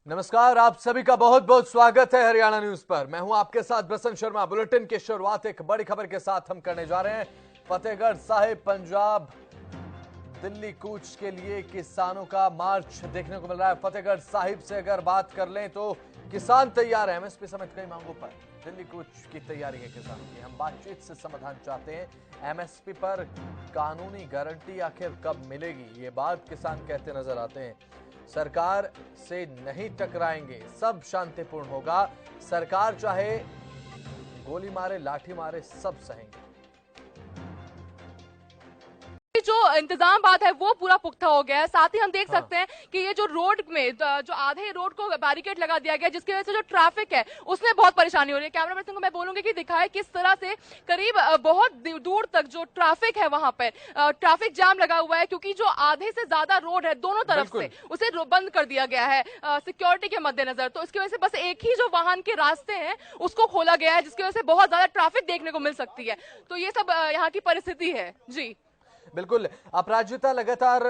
नमस्कार, आप सभी का बहुत बहुत स्वागत है हरियाणा न्यूज पर। मैं हूं आपके साथ बसंत शर्मा। बुलेटिन की शुरुआत एक बड़ी खबर के साथ हम करने जा रहे हैं। फतेहगढ़ साहिब पंजाब दिल्ली कूच के लिए किसानों का मार्च देखने को मिल रहा है। फतेहगढ़ साहिब से अगर बात कर लें तो किसान तैयार है। एमएसपी समेत कई मांगों पर दिल्ली कूच की तैयारी है किसानों की। हम बातचीत से समाधान चाहते हैं। एमएसपी पर कानूनी गारंटी आखिर कब मिलेगी, ये बात किसान कहते नजर आते हैं। सरकार से नहीं टकराएंगे, सब शांतिपूर्ण होगा। सरकार चाहे गोली मारे लाठी मारे, सब सहेंगे। जो इंतजाम बात है वो पूरा पुख्ता हो गया है। साथ ही हम देख सकते हैं कि ये जो रोड में जो आधे रोड को बैरिकेड लगा दिया गया, जिसकी वजह से जो ट्रैफिक है उसमें बहुत परेशानी हो रही है। कैमरा पर्सन को मैं बोलूंगी कि दिखाए किस तरह से करीब बहुत दूर तक जो ट्रैफिक है वहां पर ट्रैफिक जाम लगा हुआ है, क्योंकि जो आधे से ज्यादा रोड है दोनों तरफ से उसे बंद कर दिया गया है सिक्योरिटी के मद्देनजर। तो इसकी वजह से बस एक ही जो वाहन के रास्ते हैं उसको खोला गया है, जिसकी वजह से बहुत ज्यादा ट्रैफिक देखने को मिल सकती है। तो ये सब यहाँ की परिस्थिति है जी। बिल्कुल, अपराजिता लगातार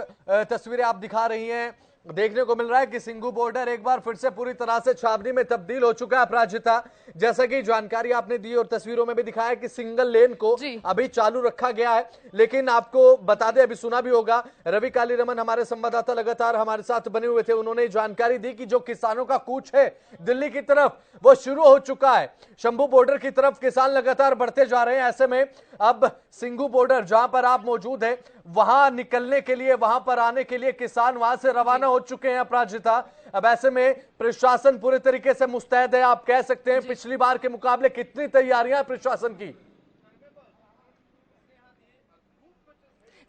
तस्वीरें आप दिखा रही हैं। देखने को मिल रहा है कि सिंघू बॉर्डर एक बार फिर से पूरी तरह से छावनी में तब्दील हो चुका है। अपराजिता, जैसा कि जानकारी आपने दी और तस्वीरों में भी दिखाया कि सिंगल लेन को अभी चालू रखा गया है, लेकिन आपको बता दें, अभी सुना भी होगा, रवि कालीरमन हमारे संवाददाता लगातार हमारे साथ बने हुए थे। उन्होंने जानकारी दी कि जो किसानों का कूच है दिल्ली की तरफ वो शुरू हो चुका है। शंभू बॉर्डर की तरफ किसान लगातार बढ़ते जा रहे हैं। ऐसे में अब सिंघू बॉर्डर जहां पर आप मौजूद हैं, वहां निकलने के लिए, वहां पर आने के लिए किसान वहां से रवाना हो चुके हैं। अपराजिता, अब ऐसे में प्रशासन पूरे तरीके से मुस्तैद है, आप कह सकते हैं। पिछली बार के मुकाबले कितनी तैयारियां प्रशासन की?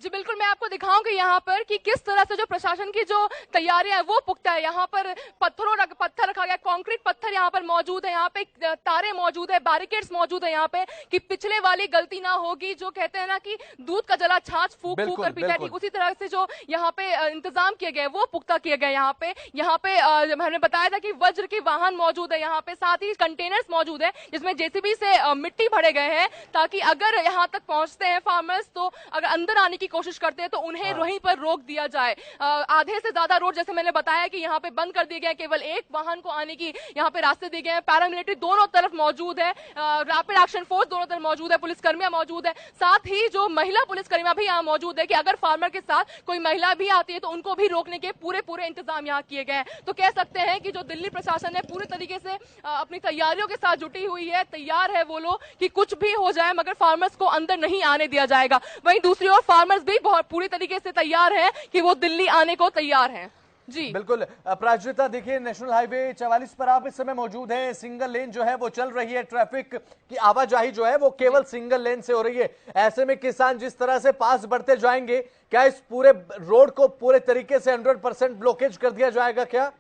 जी बिल्कुल, मैं आपको दिखाऊंगी यहाँ पर कि किस तरह से जो प्रशासन की जो तैयारियां है वो पुख्ता है। यहाँ पर पत्थर रखा गया, कंक्रीट पत्थर यहाँ पर मौजूद है, यहाँ पे तारे मौजूद है, बैरिकेड्स मौजूद है यहाँ पे, कि पिछले वाली गलती ना होगी। जो कहते हैं ना कि दूध का जला छाछ फूक फूक कर पीता है, ठीक उसी तरह से जो यहाँ पे इंतजाम किए गए वो पुख्ता किए गए। यहाँ पे हमने बताया था कि वज्र के वाहन मौजूद है यहाँ पे, साथ ही कंटेनर्स मौजूद है जिसमें जेसीबी से मिट्टी भरे गए हैं, ताकि अगर यहाँ तक पहुंचते हैं फार्मर्स तो अगर अंदर आने की कोशिश करते हैं तो उन्हें वहीं पर रोक दिया जाए। आधे से ज्यादा रोड, जैसे मैंने बताया, कि यहाँ पे बंद कर दिए गए, केवल एक वाहन को आने की यहाँ पे रास्ते दिए गए हैं। पैरामिलिट्री दोनों तरफ मौजूद है, रैपिड एक्शन फोर्स दोनों तरफ मौजूद है, पुलिसकर्मियां मौजूद है, साथ ही जो महिला पुलिसकर्मियां भी यहाँ मौजूद है कि अगर फार्मर के साथ कोई महिला भी आती है तो उनको भी रोकने के पूरे इंतजाम यहाँ किए गए हैं। तो कह सकते हैं कि जो दिल्ली प्रशासन है पूरी तरीके से अपनी तैयारियों के साथ जुटी हुई है, तैयार है वो लोग कि कुछ भी हो जाए मगर फार्मर्स को अंदर नहीं आने दिया जाएगा। वहीं दूसरी ओर फार्मर्स भी बहुत पूरी तरीके से तैयार है कि वो दिल्ली आने को तैयार हैं। जी बिल्कुल। अपराजिता, देखिए, नेशनल हाईवे 44 पर आप इस समय मौजूद हैं। सिंगल लेन जो है वो चल रही है, ट्रैफिक की आवाजाही जो है वो केवल सिंगल लेन से हो रही है। ऐसे में किसान जिस तरह से पास बढ़ते जाएंगे, क्या इस पूरे रोड को पूरे तरीके से 100% ब्लॉकेज कर दिया जाएगा क्या?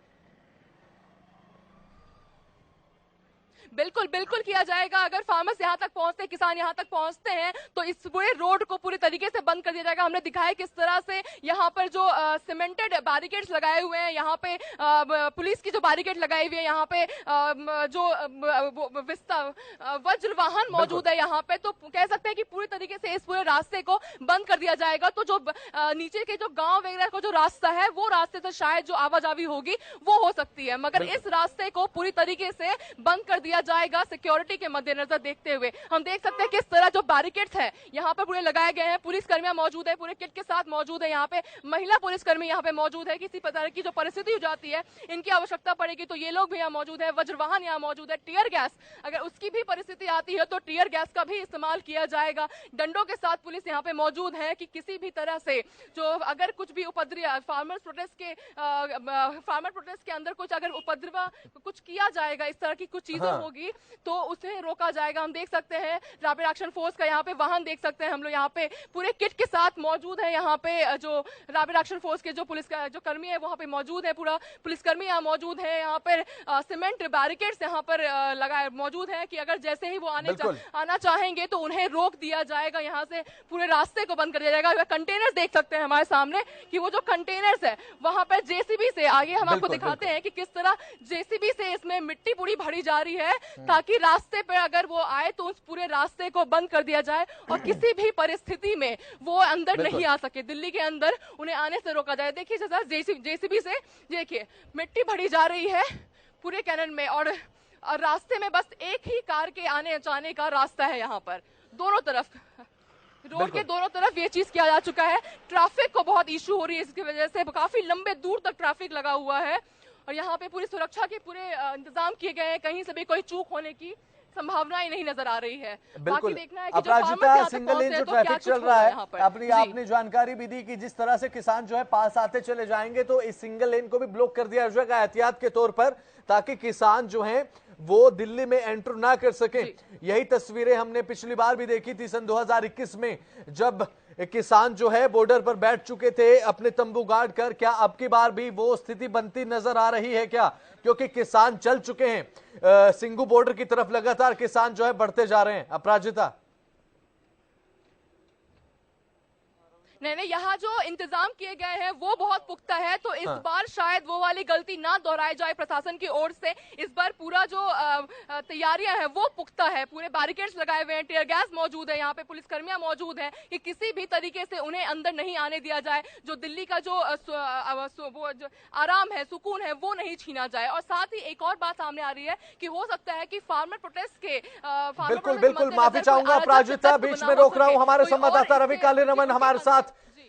बिल्कुल बिल्कुल किया जाएगा। अगर फार्मर्स यहाँ तक पहुंचते हैं, किसान यहाँ तक पहुंचते हैं, तो इस पूरे रोड को पूरी तरीके से बंद कर दिया जाएगा। हमने दिखाया किस तरह से यहाँ पर जो सीमेंटेड बैरिकेड्स लगाए हुए हैं, यहाँ पे पुलिस की जो बैरिकेड लगाई हुई है, यहाँ पे जो वज्र वाहन मौजूद है यहाँ पे, तो कह सकते हैं कि पूरी तरीके से इस पूरे रास्ते को बंद कर दिया जाएगा। तो जो नीचे के जो गाँव वगैरह का जो रास्ता है, वो रास्ते से शायद जो आवाजाही होगी वो हो सकती है, मगर इस रास्ते को पूरी तरीके से बंद कर दिया जाएगा सिक्योरिटी के मद्देनजर देखते हुए। हम देख सकते हैं किस तरह जो बैरिकेड्स है यहाँ पर पूरे लगाए गए हैं, पुलिसकर्मियां मौजूद है, पूरे किट के साथ मौजूद है। यहाँ पे महिला पुलिसकर्मी यहाँ पे मौजूद है, किसी प्रकार की जो परिस्थिति हो जाती है, इनकी आवश्यकता पड़ेगी तो ये लोग भी यहाँ मौजूद है। वज्रवाहन यहाँ मौजूद है, टीयर गैस, अगर उसकी भी परिस्थिति आती है तो टीयर गैस का भी इस्तेमाल किया जाएगा। डंडों के साथ पुलिस यहाँ पे मौजूद है कि किसी भी तरह से जो अगर कुछ भी उपद्रव फार्मर प्रोटेस्ट के अंदर कुछ अगर उपद्रव कुछ किया जाएगा, इस तरह की कुछ चीजें होगी तो उसे रोका जाएगा। हम देख सकते हैं रैपिड एक्शन फोर्स का यहाँ पे वाहन देख सकते हैं हम लोग, यहाँ पे पूरे किट के साथ मौजूद है। यहाँ पे जो रैपिड एक्शन फोर्स के जो पुलिस का जो कर्मी है वहाँ पे मौजूद है, पूरा पुलिसकर्मी यहाँ मौजूद है। यहाँ पर सीमेंट बैरिकेड्स यहाँ पर लगाए मौजूद है कि अगर जैसे ही वो आना चाहेंगे तो उन्हें रोक दिया जाएगा, यहाँ से पूरे रास्ते को बंद कर दिया जाएगा। कंटेनर्स देख सकते हैं हमारे सामने कि वो जो कंटेनर्स है वहां पर जेसीबी से, आगे हम आपको दिखाते हैं कि किस तरह जेसीबी से इसमें मिट्टी पूरी भरी जा रही है ताकि रास्ते पे अगर वो आए तो उस पूरे रास्ते को बंद कर दिया जाए और किसी भी परिस्थिति में वो अंदर नहीं आ सके, दिल्ली के अंदर उन्हें आने से रोका जाए। देखिए जैसा जेसीबी से देखिए मिट्टी भरी जा रही है पूरे कैनन में और रास्ते में बस एक ही कार के आने जाने का रास्ता है। यहाँ पर दोनों तरफ रोड के दोनों तरफ ये चीज किया जा चुका है। ट्रैफिक को बहुत इशू हो रही है, इसकी वजह से काफी लंबे दूर तक ट्रैफिक लगा हुआ है और यहाँ पे पूरी सुरक्षा के पूरे इंतजाम किए गए हैं। कहीं से भी कोई चूक होने की संभावनाएं नहीं नजर आ रही है। बिल्कुल। देखना है कि अपराजिता, सिंगल लेन जो ट्रैफिक चल रहा है, अपनी आपने जी। जानकारी भी दी कि जिस तरह से किसान जो है पास आते चले जाएंगे तो इस सिंगल लेन को भी ब्लॉक कर दिया जाएगा एहतियात के तौर पर, ताकि किसान जो हैं वो दिल्ली में एंटर ना कर सके। यही तस्वीरें हमने पिछली बार भी देखी थी सन 2021 में, जब किसान जो है बॉर्डर पर बैठ चुके थे अपने तंबू गाड़ कर। क्या अब की बार भी वो स्थिति बनती नजर आ रही है क्या? क्योंकि किसान चल चुके हैं सिंगू बॉर्डर की तरफ, लगातार किसान जो है बढ़ते जा रहे हैं। अपराजिता, नहीं, यहाँ जो इंतजाम किए गए हैं वो बहुत पुख्ता है, तो इस बार शायद वो वाली गलती ना दोहराई जाए प्रशासन की ओर से। इस बार पूरा जो तैयारियां हैं वो पुख्ता है, पूरे बैरिकेड्स लगाए हुए हैं, टीयर गैस मौजूद है, यहाँ पे पुलिसकर्मियां मौजूद हैं कि किसी भी तरीके से उन्हें अंदर नहीं आने दिया जाए, जो दिल्ली का जो आराम है, सुकून है, वो नहीं छीना जाए। और साथ ही एक और बात सामने आ रही है कि हो सकता है कि फार्मर प्रोटेस्ट के बिल्कुल बिल्कुल माफी चाहूंगा अपराजिता, बीच में रोक रहा हूं। हमारे संवाददाता रवि कालीरमन हमारे साथ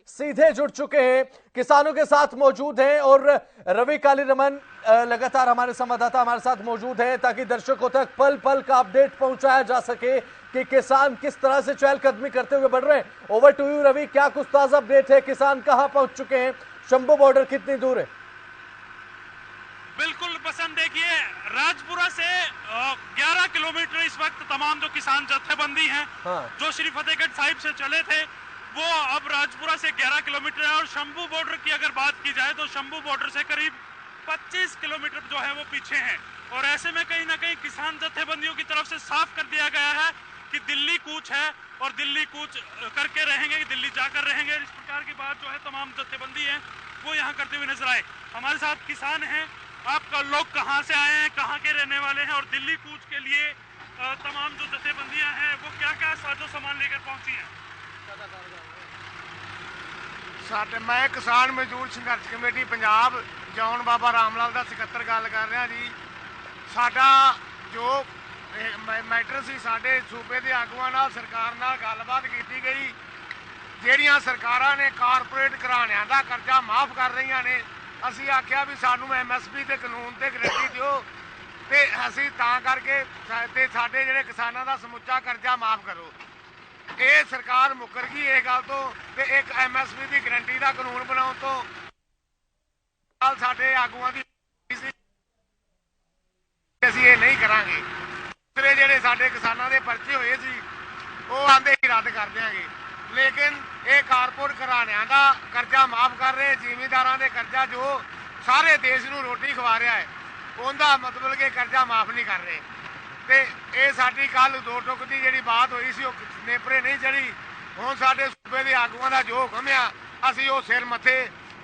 सीधे जुड़ चुके हैं, किसानों के साथ मौजूद हैं और रवि कालीरमन लगातार हमारे संवाददाता हमारे साथ मौजूद हैं ताकि दर्शकों तक पल पल का अपडेट पहुंचाया जा सके कि किसान किस तरह से चहलकदमी करते हुए बढ़ रहे हैं। ओवर टू यू रवि, क्या कुछ ताजा अपडेट है? किसान कहां पहुंच चुके हैं? शंभू बॉर्डर कितनी दूर है? बिल्कुल बसंत, देखिए राजपुरा से 11 किलोमीटर इस वक्त तमाम जो किसान जत्थेबंदी हैं जो श्री फतेहगढ़ साहिब से चले थे वो अब राजपुरा से 11 किलोमीटर है। और शंभू बॉर्डर की अगर बात की जाए तो शंभू बॉर्डर से करीब 25 किलोमीटर जो है वो पीछे है। और ऐसे में कहीं ना कहीं किसान जत्थेबंदियों की तरफ से साफ कर दिया गया है कि दिल्ली कूच है और दिल्ली कूच करके रहेंगे, दिल्ली जाकर रहेंगे। इस प्रकार की बात जो है तमाम जत्थेबंदी है वो यहाँ करते हुए नजर आए। हमारे साथ किसान हैं, आपका लोग कहाँ से आए हैं, कहाँ के रहने वाले हैं और दिल्ली कूच के लिए तमाम जो जत्थेबंदियां हैं वो क्या क्या साजो सामान लेकर पहुंची हैं? मैं किसान मजदूर संघर्ष कमेटी पंजाब जॉन बाबा रामलाल का सकत्तर गल कर रहा जी। साडा जो मैटर सी साडे सूबे के आगुआं नाल सरकार नाल गलबात की गई, जिहड़ियां सरकारां ने कारपोरेट घराणियां दा कर्जा माफ कर रही ने, असी आख्या भी सानू MSP ते कानून ते गारंटी दिओ ते असी तां करके ते साडे जिहड़े किसानां दा समुच्चा कर्जा माफ करो। ये सरकार मुकर गई इस गल तो ते एक MSP की गारंटी का कानून बनाने तो साडे आगुआं दी असीं ये नहीं करांगे। दूसरे जिहड़े साडे किसानां दे पर्चे होए सी वो आंदे ही रद्द कर देंगे, लेकिन ये कारपोरेट घराणियां दा कर्जा माफ कर रहे, जिमींदारां दे कर्जा जो सारे देश नूं रोटी खवा रहा है उनका मतलब कि कर्जा माफ नहीं कर रहे। ते ये साडी कल दो टुक की जिहड़ी बात हुई सी नेपरे नहीं चढ़ी। हुण साडे सूबे दे आगुआं दा जो हुकम आ असीं वो सिर मथे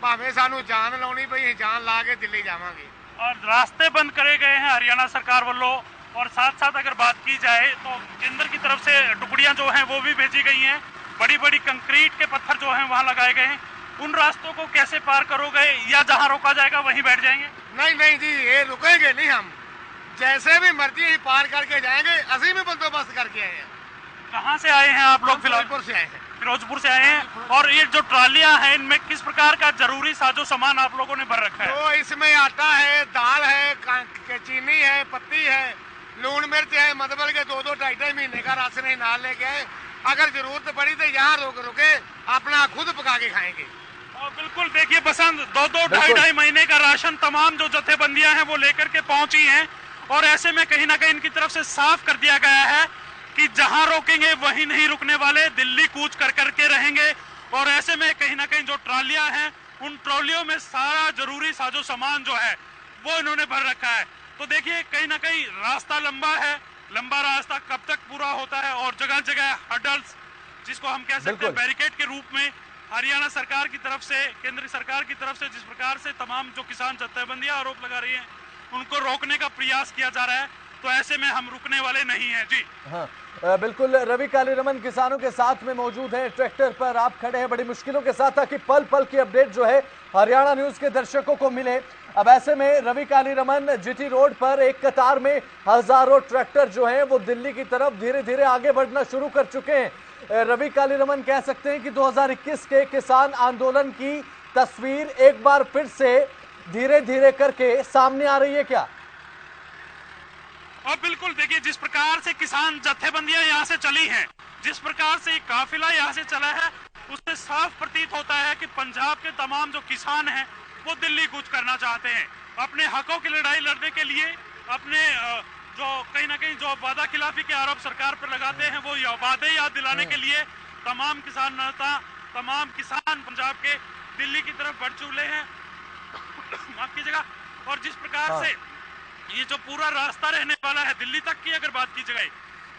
भावें सानू जान लाउणी पई जान ला के दिल्ली जावांगे। और रास्ते बंद करे गए हैं हरियाणा सरकार वालों। और साथ साथ अगर बात की जाए तो केंद्र की तरफ से टुकड़ियां जो हैं वो भी भेजी गई हैं, बड़ी बड़ी कंक्रीट के पत्थर जो हैं वहां लगाए गए हैं। उन रास्तों को कैसे पार करोगे या जहां रोका जाएगा वहीं बैठ जाएंगे? नहीं नहीं जी, ये रुकेंगे नहीं, हम जैसे भी मर्जी पार करके जाएंगे। असी भी बंदोबस्त करके आए हैं। कहाँ से आए हैं आप लोग? फिरोजपुर से आए हैं। फिरोजपुर से आए हैं। और ये जो ट्रालियां हैं इनमें किस प्रकार का जरूरी साजो सामान आप लोगों ने भर रखा है? तो इसमें आटा है, दाल है, चीनी है, पत्ती है, लून मिर्च है, मतलब के 2-2 2.5 महीने का राशन ही नाल लेके आए। अगर जरूरत पड़ी तो यहाँ रुके अपना खुद पका के खाएंगे। और बिल्कुल देखिए बसंत, 2-2 2.5 महीने का राशन तमाम जो जत्थेबंदियां हैं वो लेकर के पहुंची हैं। और ऐसे में कहीं ना कहीं इनकी तरफ से साफ कर दिया गया है कि जहां रोकेंगे वहीं नहीं रुकने वाले, दिल्ली कूच कर करके रहेंगे। और ऐसे में कहीं ना कहीं जो ट्रालियां हैं उन ट्रॉलियों में सारा जरूरी साजो सामान जो है वो इन्होंने भर रखा है। तो देखिए कहीं ना कहीं रास्ता लंबा है, लंबा रास्ता कब तक पूरा होता है। और जगह जगह हडल्स, जिसको हम कह सकते हैं बैरिकेड के रूप में, हरियाणा सरकार की तरफ से, केंद्र सरकार की तरफ से जिस प्रकार से तमाम जो किसान जत्थेबंदियां आरोप लगा रही हैं उनको रोकने का प्रयास किया जा रहा है। तो ऐसे में हम रुकने वाले नहीं हैं जी। हाँ, बिल्कुल रवि कालीरमन किसानों के साथ में मौजूद हैं, ट्रैक्टर पर आप खड़े हैं बड़ी मुश्किलों के साथ, ताकि पल पल की अपडेट जो है हरियाणा न्यूज के दर्शकों को मिले। अब ऐसे में रवि कालीरमन जीटी रोड पर एक कतार में हजारों ट्रैक्टर जो हैं वो दिल्ली की तरफ धीरे धीरे आगे बढ़ना शुरू कर चुके हैं। रवि कालीरमन कह सकते हैं कि 2021 के किसान आंदोलन की तस्वीर एक बार फिर से धीरे धीरे करके सामने आ रही है क्या? और बिल्कुल देखिए, जिस प्रकार से किसान जत्थेबंदियां यहाँ से चली हैं, जिस प्रकार से काफिला यहाँ से चला है, उससे साफ प्रतीत होता है कि पंजाब के तमाम जो किसान हैं वो दिल्ली कूच करना चाहते हैं। अपने हकों की लड़ाई लड़ने के लिए, अपने जो कहीं ना कहीं जो वादा खिलाफी के आरोप सरकार पर लगाते हैं वो वादे याद दिलाने के लिए तमाम किसान नेता, तमाम किसान पंजाब के दिल्ली की तरफ बढ़ चुके हैं। माफ कीजिएगा। और जिस प्रकार से ये जो पूरा रास्ता रहने वाला है दिल्ली तक की, अगर बात की जाए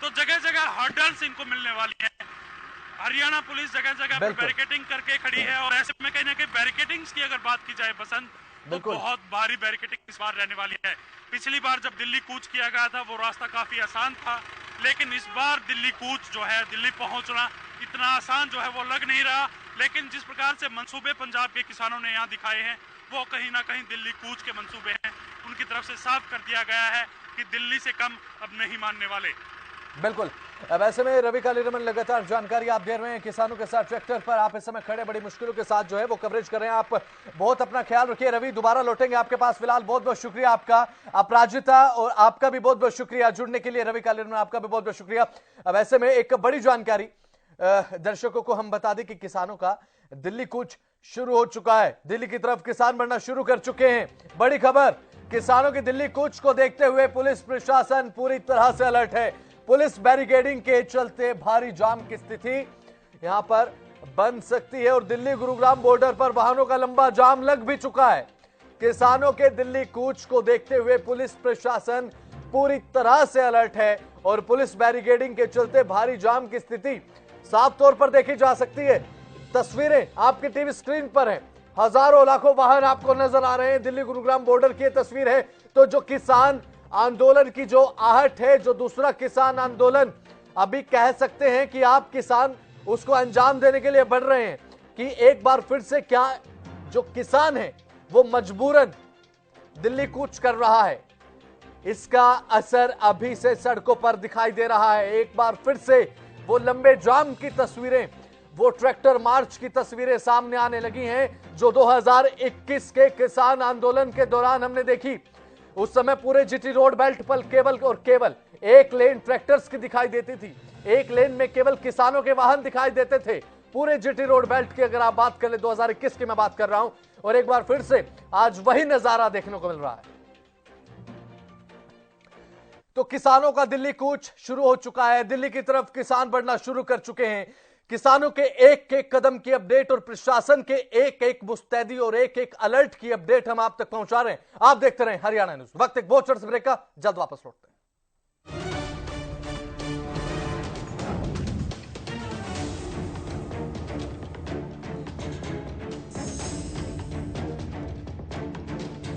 तो जगह जगह हर्डल्स इनको मिलने वाली है। हरियाणा पुलिस जगह जगह पर बैरिकेडिंग करके खड़ी है, और ऐसे में कहीं ना कहीं बैरिकेडिंग्स की अगर बात की जाए बसंत, तो बहुत भारी बैरिकेडिंग इस बार रहने वाली है। पिछली बार जब दिल्ली कूच किया गया था वो रास्ता काफी आसान था, लेकिन इस बार दिल्ली कूच जो है, दिल्ली पहुंचना इतना आसान जो है वो लग नहीं रहा। लेकिन जिस प्रकार से मंसूबे पंजाब के किसानों ने यहाँ दिखाए हैं वो कहीं ना कहीं दिल्ली कूच के मंसूबे हैं। उनकी तरफ से साफ कर दिया गया है कि दिल्ली से कम अब नहीं मानने वाले। बिल्कुल। अब ऐसे में रवि कालीरमन लगातार जानकारी आप दे रहे हैं किसानों के साथ, ट्रैक्टर पर आप इस समय खड़े बड़ी मुश्किलों के साथ जो है वो कवरेज कर रहे हैं। आप बहुत अपना ख्याल रखिए। रवि, दोबारा लौटेंगे आपके पास, फिलहाल बहुत बहुत शुक्रिया आपका, अपराजिता, और आपका भी बहुत बहुत शुक्रिया जुड़ने के लिए। रवि कालीरमन, आपका भी बहुत बहुत शुक्रिया। अब ऐसे में एक बड़ी जानकारी दर्शकों को हम बता दें कि किसानों का दिल्ली कूच शुरू हो चुका है, दिल्ली की तरफ किसान बढ़ना शुरू कर चुके हैं। बड़ी खबर, किसानों की दिल्ली कूच को देखते हुए पुलिस प्रशासन पूरी तरह से अलर्ट है। पुलिस बैरिकेडिंग के चलते भारी जाम की स्थिति यहां पर बन सकती है, और दिल्ली गुरुग्राम बॉर्डर पर वाहनों का लंबा जाम लग भी चुका है। किसानों के दिल्ली कूच को देखते हुए पुलिस प्रशासन पूरी तरह से अलर्ट है, और पुलिस बैरिकेडिंग के चलते भारी जाम की स्थिति साफ तौर पर देखी जा सकती है। तस्वीरें आपकी टीवी स्क्रीन पर हैं, हजारों लाखों वाहन आपको नजर आ रहे हैं। दिल्ली गुरुग्राम बॉर्डर की तस्वीर है। तो जो किसान आंदोलन की जो आहट है, जो दूसरा किसान आंदोलन, अभी कह सकते हैं कि आप किसान उसको अंजाम देने के लिए बढ़ रहे हैं कि एक बार फिर से क्या जो किसान है वो मजबूरन दिल्ली कूच कर रहा है। इसका असर अभी से सड़कों पर दिखाई दे रहा है। एक बार फिर से वो लंबे जाम की तस्वीरें, वो ट्रैक्टर मार्च की तस्वीरें सामने आने लगी हैं जो 2021 के किसान आंदोलन के दौरान हमने देखी। उस समय पूरे जीटी रोड बेल्ट पर केवल एक लेन ट्रैक्टर्स की दिखाई देती थी, एक लेन में केवल किसानों के वाहन दिखाई देते थे। पूरे जीटी रोड बेल्ट की अगर आप बात कर ले, 2021 की मैं बात कर रहा हूं, और एक बार फिर से आज वही नजारा देखने को मिल रहा है। तो किसानों का दिल्ली कूच शुरू हो चुका है, दिल्ली की तरफ किसान बढ़ना शुरू कर चुके हैं। किसानों के एक एक कदम की अपडेट और प्रशासन के एक एक मुस्तैदी और एक एक अलर्ट की अपडेट हम आप तक पहुंचा रहे हैं। आप देखते रहें हरियाणा न्यूज। वक्त एक बहुत छोटे से ब्रेक का, जल्द वापस लौटते हैं।